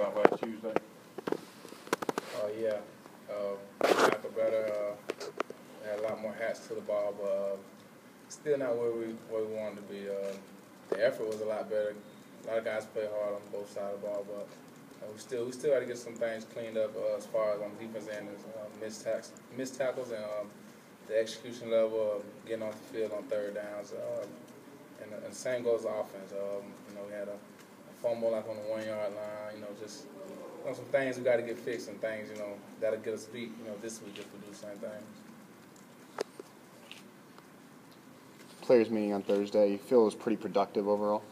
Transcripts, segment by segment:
about last Tuesday? Oh yeah, tackle better. Had a lot more hats to the ball, but still not where we wanted to be. The effort was a lot better. A lot of guys play hard on both sides of the ball, but we still got to get some things cleaned up as far as on defense end, missed tackles and the execution level of getting off the field on third downs. And the same goes to offense. We had a fumble like on the 1 yard line. Just some things we got to get fixed and things that'll get us beat. This week if we do the same thing. Players meeting on Thursday, you feel it was pretty productive overall?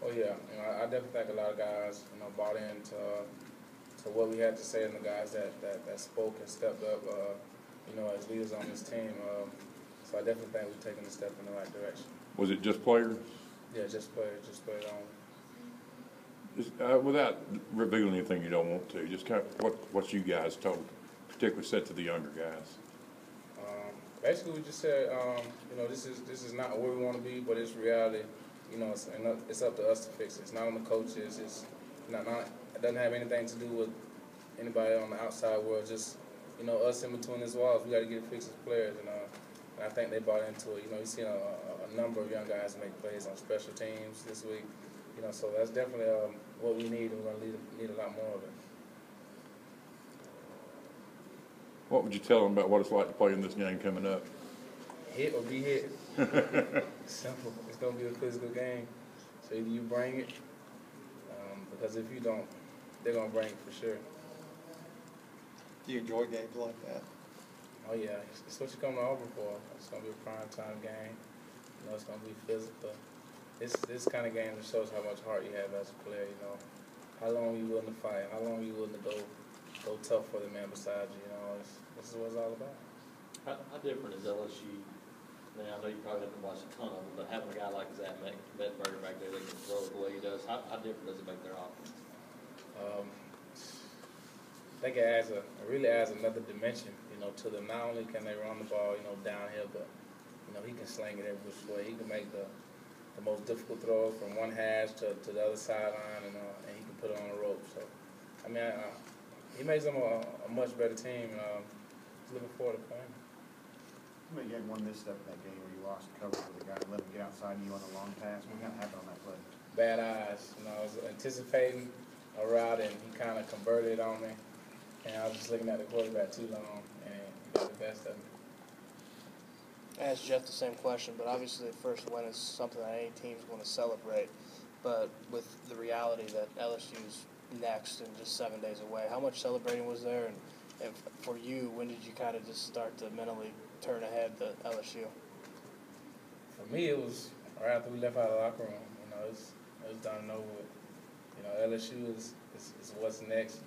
Oh yeah, I definitely think a lot of guys bought into to what we had to say, and the guys that spoke and stepped up as leaders on this team. So I definitely think we're taking a step in the right direction. Was it just players? Yeah, just players only. Without revealing anything you don't want to, just kind of what you guys told, particularly said to the younger guys. Basically, we just said, this is not where we want to be, but it's reality. It's up to us to fix it. It's not on the coaches. It's not. It doesn't have anything to do with anybody on the outside world. Just us in between these walls. We got to get it fixed as players, and I think they bought into it. You've seen a number of young guys make plays on special teams this week. So that's definitely what we need, and we're going to need a lot more of it. What would you tell them about what it's like to play in this game coming up? Hit or be hit. Simple. It's going to be a physical game. So either you bring it, because if you don't, they're going to bring it for sure. Do you enjoy games like that? Oh yeah, it's what you come to Auburn for. It's going to be a prime time game. It's going to be physical. This kind of game that shows how much heart you have as a player. How long are you willing to fight? How long are you willing to go tough for the man beside you? This is what it's all about. How different is LSU? Now, I know you probably haven't watched a ton of them, but having a guy like Zach Mettenberger back there that can throw it the way he does, how different does it make their offense? I think it really adds another dimension, to them. Not only can they run the ball, downhill, but he can sling it every which way. He can make the most difficult throw from one hash to the other sideline, and he can put it on the rope. So, he makes them a much better team. Looking forward to playing. You had one misstep in that game where you lost coverage with the guy and let him get outside you on a long pass. What kind of happened on that play? Bad eyes. I was anticipating a route, and he kind of converted on me. And I was just looking at the quarterback too long, and he got the best of me. I asked Jeff the same question, but obviously the first win is something that any team's going to celebrate. But with the reality that LSU's next and just 7 days away, how much celebrating was there? And for you, when did you kind of just start to mentally turn ahead to LSU? For me, it was right after we left out of the locker room. It was done and over with. LSU is what's next.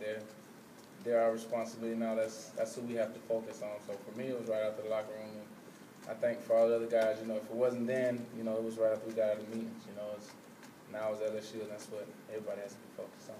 They're our responsibility now. That's who we have to focus on. So for me, it was right after the locker room. And I think for all the other guys, if it wasn't then, it was right after we got out of the meetings. Now it's LSU, and that's what everybody has to be focused on.